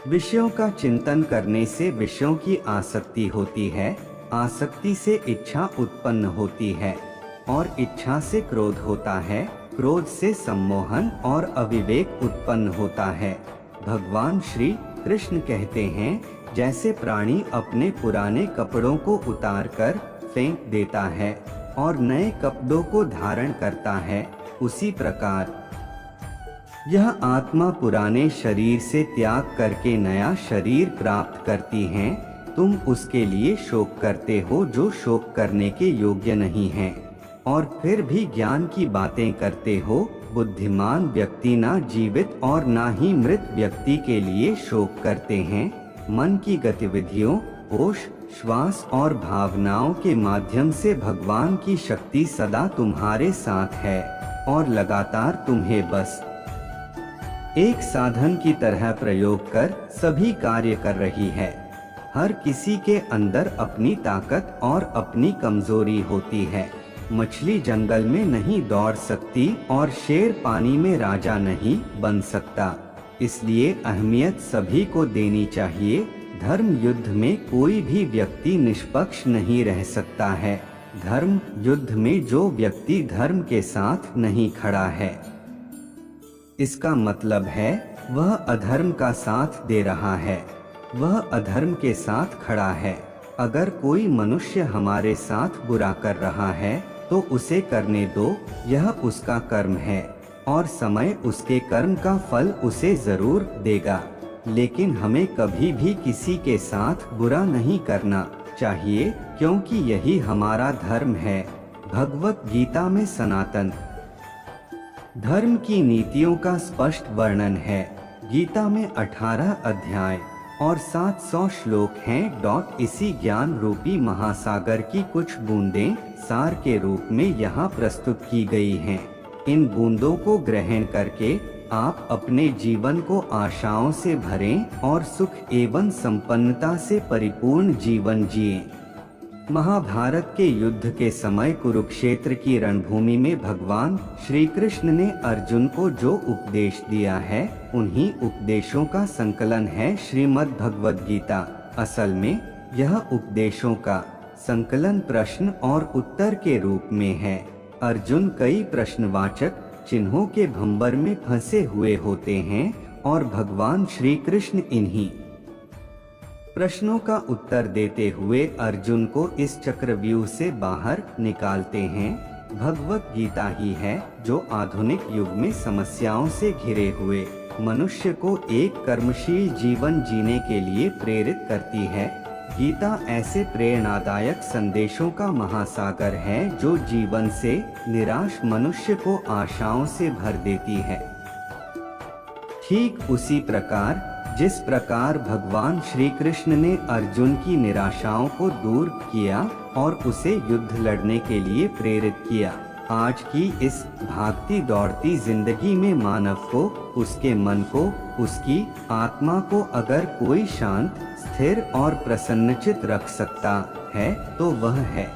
विषयों का चिंतन करने से विषयों की आसक्ति होती है, आसक्ति से इच्छा उत्पन्न होती है और इच्छा से क्रोध होता है, क्रोध से सम्मोहन और अविवेक उत्पन्न होता है। भगवान श्री कृष्ण कहते हैं, जैसे प्राणी अपने पुराने कपड़ों को उतारकर फेंक देता है और नए कपड़ों को धारण करता है, उसी प्रकार यह आत्मा पुराने शरीर से त्याग करके नया शरीर प्राप्त करती है। तुम उसके लिए शोक करते हो जो शोक करने के योग्य नहीं है, और फिर भी ज्ञान की बातें करते हो। बुद्धिमान व्यक्ति ना जीवित और ना ही मृत व्यक्ति के लिए शोक करते हैं। मन की गतिविधियों, होश, श्वास और भावनाओं के माध्यम से भगवान की शक्ति सदा तुम्हारे साथ है और लगातार तुम्हें बस एक साधन की तरह प्रयोग कर सभी कार्य कर रही है। हर किसी के अंदर अपनी ताकत और अपनी कमजोरी होती है। मछली जंगल में नहीं दौड़ सकती और शेर पानी में राजा नहीं बन सकता, इसलिए अहमियत सभी को देनी चाहिए। धर्म युद्ध में कोई भी व्यक्ति निष्पक्ष नहीं रह सकता है। धर्म युद्ध में जो व्यक्ति धर्म के साथ नहीं खड़ा है, इसका मतलब है वह अधर्म का साथ दे रहा है, वह अधर्म के साथ खड़ा है। अगर कोई मनुष्य हमारे साथ बुरा कर रहा है तो उसे करने दो, यह उसका कर्म है और समय उसके कर्म का फल उसे जरूर देगा। लेकिन हमें कभी भी किसी के साथ बुरा नहीं करना चाहिए, क्योंकि यही हमारा धर्म है। भगवत गीता में सनातन धर्म की नीतियों का स्पष्ट वर्णन है। गीता में 18 अध्याय और 700 श्लोक हैं। इसी ज्ञान रूपी महासागर की कुछ बूंदें सार के रूप में यहाँ प्रस्तुत की गई हैं। इन बूंदों को ग्रहण करके आप अपने जीवन को आशाओं से भरें और सुख एवं संपन्नता से परिपूर्ण जीवन जिएं। महाभारत के युद्ध के समय कुरुक्षेत्र की रणभूमि में भगवान श्री कृष्ण ने अर्जुन को जो उपदेश दिया है, उन्हीं उपदेशों का संकलन है श्रीमद् भगवद गीता। असल में यह उपदेशों का संकलन प्रश्न और उत्तर के रूप में है। अर्जुन कई प्रश्नवाचक चिन्हों के भंवर में फंसे हुए होते हैं और भगवान श्री कृष्ण इन्हीं प्रश्नों का उत्तर देते हुए अर्जुन को इस चक्रव्यूह से बाहर निकालते हैं। भगवत गीता ही है जो आधुनिक युग में समस्याओं से घिरे हुए मनुष्य को एक कर्मशील जीवन जीने के लिए प्रेरित करती है। गीता ऐसे प्रेरणादायक संदेशों का महासागर है जो जीवन से निराश मनुष्य को आशाओं से भर देती है। ठीक उसी प्रकार जिस प्रकार भगवान श्री कृष्ण ने अर्जुन की निराशाओं को दूर किया और उसे युद्ध लड़ने के लिए प्रेरित किया, आज की इस भागती दौड़ती जिंदगी में मानव को, उसके मन को, उसकी आत्मा को अगर कोई शांत, स्थिर और प्रसन्नचित रख सकता है तो वह है